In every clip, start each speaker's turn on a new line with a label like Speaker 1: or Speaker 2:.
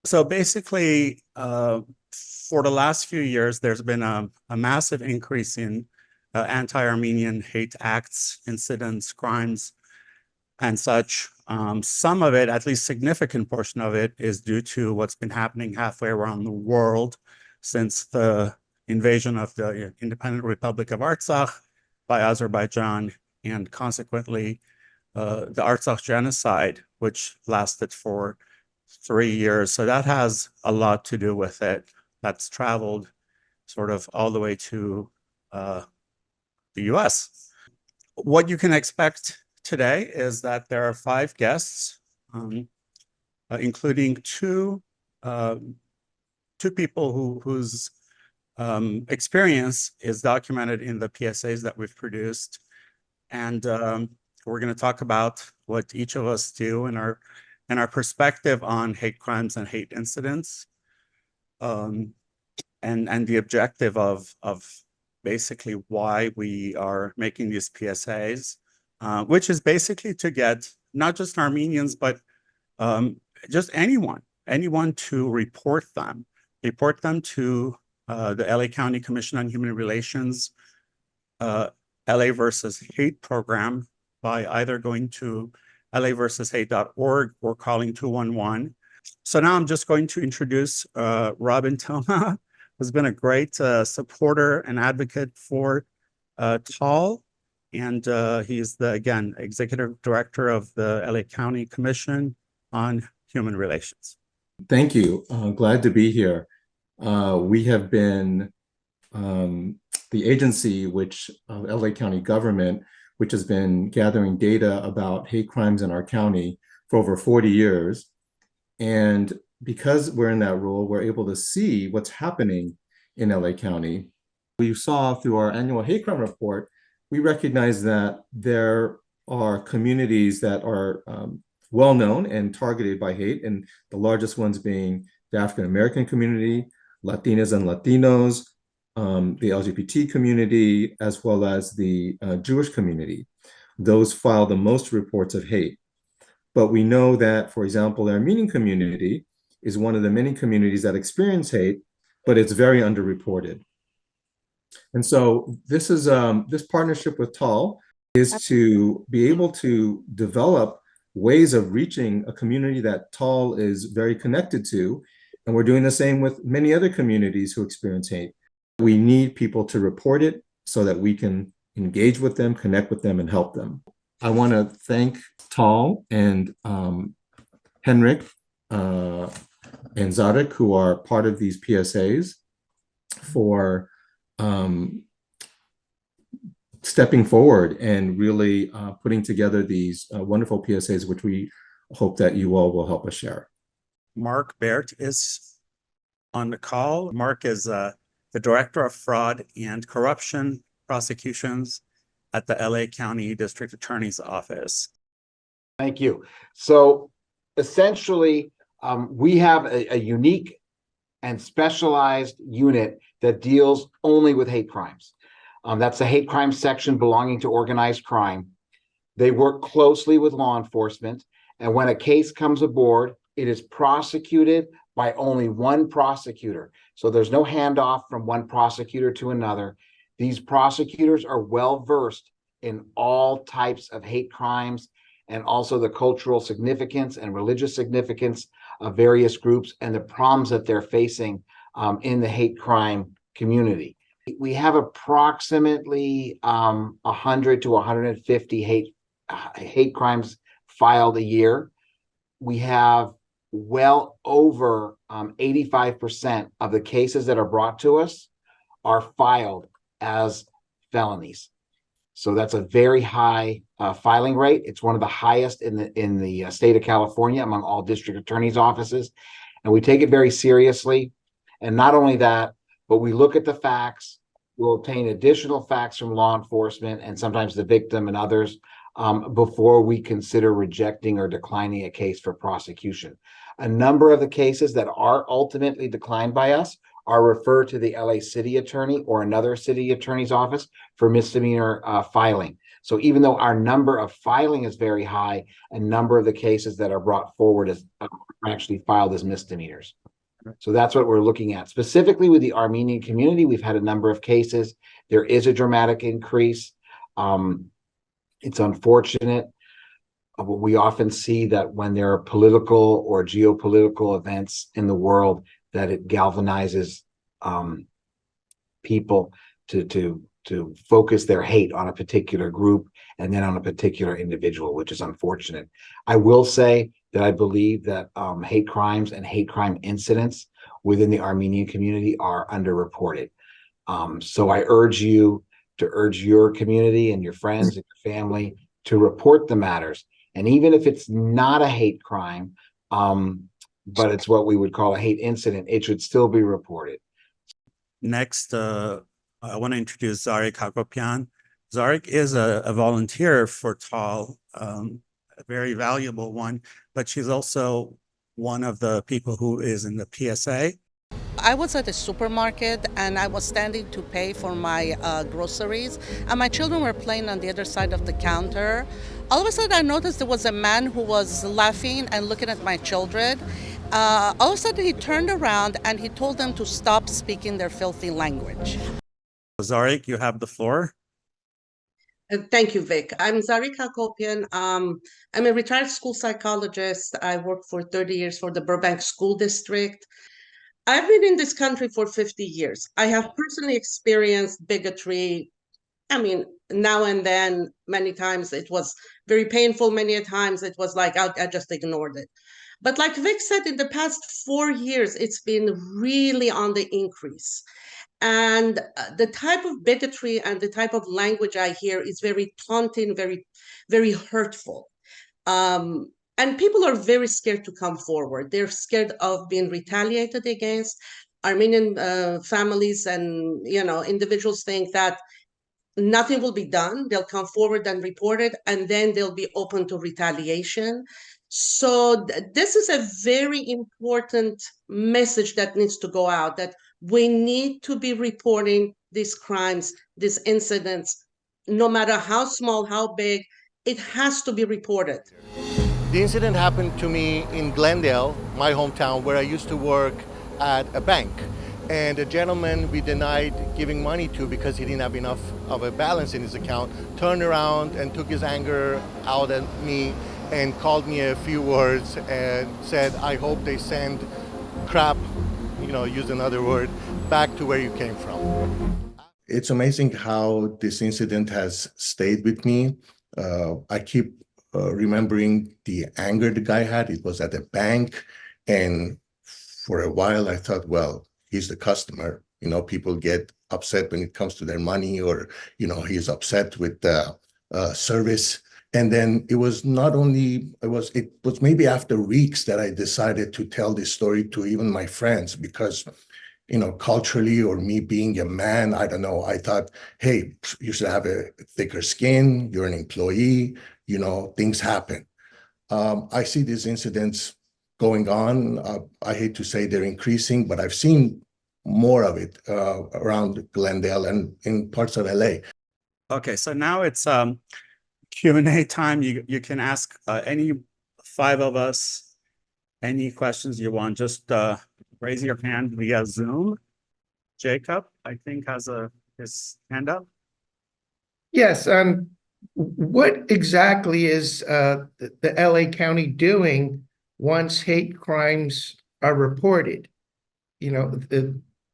Speaker 1: So basically, for the last few years, there's been a massive increase in anti-Armenian hate acts, incidents, crimes, and such. Some of it, at least significant portion of it, is due to what's been happening halfway around the world since the invasion of the independent Republic of Artsakh by Azerbaijan, and consequently the Artsakh genocide, which lasted for 3 years. So that has a lot to do with it. That's traveled sort of all the way to the US. What you can expect today is that there are 5 guests, including two people whose experience is documented in the PSAs that we've produced. And we're going to talk about what each of us do in our perspective on hate crimes and hate incidents, and the objective of basically why we are making these PSAs, which is basically to get not just Armenians, but just anyone to report them to the LA County Commission on Human Relations LA versus Hate program by either going to laversushate.org or calling 211. So now I'm just going to introduce Robin Toma, who's been a great supporter and advocate for TAAL. And he's again, executive director of the LA County Commission on Human Relations.
Speaker 2: Thank you. Glad to be here. We have been the agency of LA County government, which has been gathering data about hate crimes in our county for over 40 years. And because we're in that role, we're able to see what's happening in LA County. We saw through our annual hate crime report, we recognize that there are communities that are well known and targeted by hate, and the largest ones being the African American community, Latinas and Latinos, the LGBT community, as well as the Jewish community. Those file the most reports of hate. But we know that, for example, the Armenian community is one of the many communities that experience hate, but it's very underreported. And so this is this partnership with TAAL is to be able to develop ways of reaching a community that TAAL is very connected to. And we're doing the same with many other communities who experience hate. We need people to report it so that we can engage with them, connect with them, and help them. I want to thank TAAL and Henrick and Zarik, who are part of these PSAs, for stepping forward and really putting together these wonderful PSAs, which we hope that you all will help us share.
Speaker 1: Marc Beaart is on the call. Marc is the Director of Fraud and Corruption Prosecutions at the LA County District Attorney's Office.
Speaker 3: Thank you. So essentially, we have a unique and specialized unit that deals only with hate crimes. That's the hate crime section belonging to organized crime. They work closely with law enforcement, and when a case comes aboard, it is prosecuted by only one prosecutor. So there's no handoff from one prosecutor to another. These prosecutors are well versed in all types of hate crimes and also the cultural significance and religious significance of various groups and the problems that they're facing in the hate crime community. We have approximately 100 to 150 hate crimes filed a year. We have well over 85% of the cases that are brought to us are filed as felonies. So that's a very high filing rate. It's one of the highest in the state of California among all district attorneys' offices. And we take it very seriously. And not only that, but we look at the facts, we'll obtain additional facts from law enforcement and sometimes the victim and others before we consider rejecting or declining a case for prosecution. A number of the cases that are ultimately declined by us are referred to the LA city attorney or another city attorney's office for misdemeanor filing. So even though our number of filing is very high, a number of the cases that are brought forward as are actually filed as misdemeanors. So that's what we're looking at. Specifically with the Armenian community, we've had a number of cases. There is a dramatic increase. It's unfortunate. But we often see that when there are political or geopolitical events in the world, that it galvanizes people to focus their hate on a particular group and then on a particular individual, which is unfortunate. I will say that I believe that hate crimes and hate crime incidents within the Armenian community are underreported. So I urge you to urge your community and your friends and your family to report the matters. And even if it's not a hate crime, but it's what we would call a hate incident, it should still be reported.
Speaker 1: Next, I want to introduce Zarik Hacopian. Zarik is a volunteer for TAAL, a very valuable one, but she's also one of the people who is in the PSA.
Speaker 4: I was at a supermarket and I was standing to pay for my groceries, and my children were playing on the other side of the counter. All of a sudden I noticed there was a man who was laughing and looking at my children. All of a sudden he turned around and he told them to stop speaking their filthy language.
Speaker 1: Zarik, you have the floor.
Speaker 4: Thank you, Vic. I'm Zarik Hacopian. I'm a retired school psychologist. I worked for 30 years for the Burbank School District. I've been in this country for 50 years. I have personally experienced bigotry. I mean, now and then, many times it was very painful. Many times it was like, I just ignored it. But like Vic said, in the past 4 years, it's been really on the increase. And the type of bigotry and the type of language I hear is very taunting, very, very hurtful. And people are very scared to come forward. They're scared of being retaliated against. Armenian families and individuals think that nothing will be done. They'll come forward and report it, and then they'll be open to retaliation. So this is a very important message that needs to go out, that we need to be reporting these crimes, these incidents, no matter how small, how big, it has to be reported.
Speaker 5: The incident happened to me in Glendale, my hometown, where I used to work at a bank. And a gentleman we denied giving money to because he didn't have enough of a balance in his account turned around and took his anger out at me and called me a few words and said, I hope they send crap, use another word, back to where you came from.
Speaker 6: It's amazing how this incident has stayed with me. I keep remembering the anger the guy had. It was at a bank, and for a while I thought, well, he's the customer. People get upset when it comes to their money, or he's upset with the service. And then it was maybe after weeks that I decided to tell this story to even my friends, because culturally, or me being a man, I don't know, I thought, hey, you should have a thicker skin, you're an employee, things happen. I see these incidents going on. I hate to say they're increasing, but I've seen more of it around Glendale and in parts of LA.
Speaker 1: Okay, so now it's Q&A time. You can ask any 5 of us any questions you want. Just raise your hand via Zoom. Jacob, I think, has his hand up.
Speaker 7: Yes. What exactly is the LA County doing once hate crimes are reported?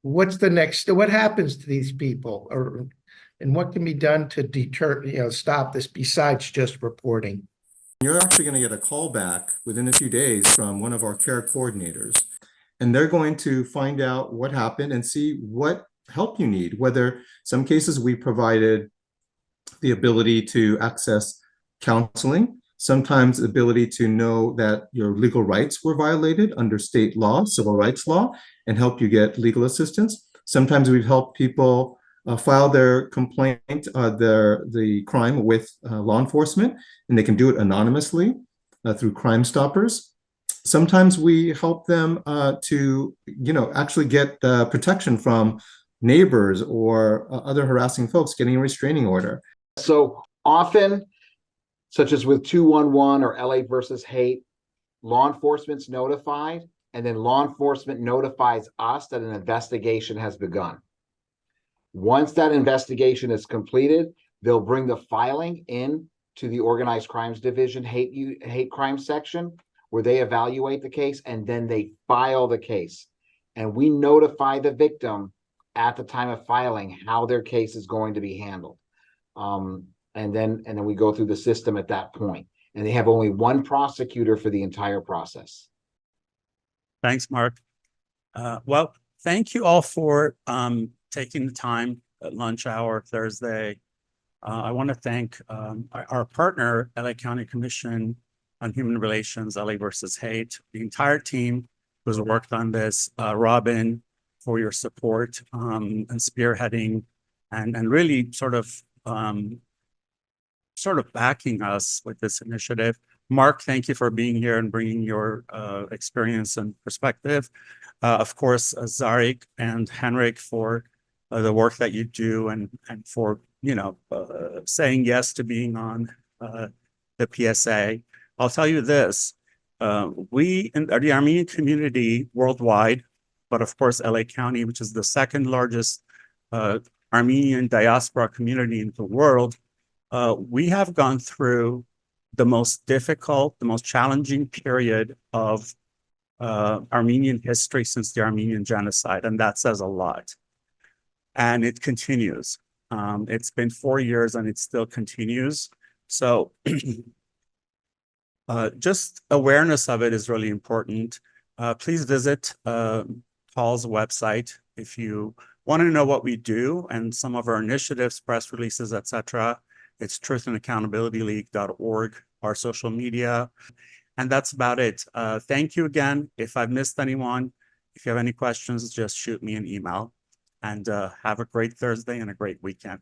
Speaker 7: What's the next? What happens to these people, and what can be done to deter, stop this besides just reporting?
Speaker 2: You're actually going to get a call back within a few days from one of our care coordinators, and they're going to find out what happened and see what help you need. Whether some cases we provided the ability to access counseling, sometimes the ability to know that your legal rights were violated under state law, civil rights law, and help you get legal assistance. Sometimes we've helped people file their complaint, the crime with law enforcement, and they can do it anonymously through Crime Stoppers. Sometimes we help them to, actually get protection from neighbors or other harassing folks, getting a restraining order.
Speaker 3: So Often, such as with 211 or LA versus hate, law enforcement's notified, and then law enforcement notifies us that an investigation has begun. Once that investigation is completed, they'll bring the filing in to the Organized Crimes Division hate crime section, where they evaluate the case, and then they file the case. And we notify the victim at the time of filing how their case is going to be handled. And then we go through the system at that point. And they have only one prosecutor for the entire process.
Speaker 1: Thanks, Marc. Well, thank you all for taking the time at lunch hour Thursday. I want to thank our partner, LA County Commission on Human Relations, LA versus Hate, the entire team who's worked on this, Robin, for your support and spearheading and really sort of backing us with this initiative. Marc, thank you for being here and bringing your experience and perspective. Of course, Zarik and Henrick for the work that you do and for, you know, saying yes to being on the PSA. I'll tell you this, we in the Armenian community worldwide, but of course, LA County, which is the second largest Armenian diaspora community in the world, we have gone through the most difficult, the most challenging period of Armenian history since the Armenian genocide, and that says a lot. And it continues. It's been 4 years and it still continues. So just awareness of it is really important. Please visit TAAL's website if you want to know what we do and some of our initiatives, press releases, etc. It's truthandaccountabilityleague.org, our social media. And that's about it. Thank you again. If I've missed anyone, if you have any questions, just shoot me an email. And have a great Thursday and a great weekend.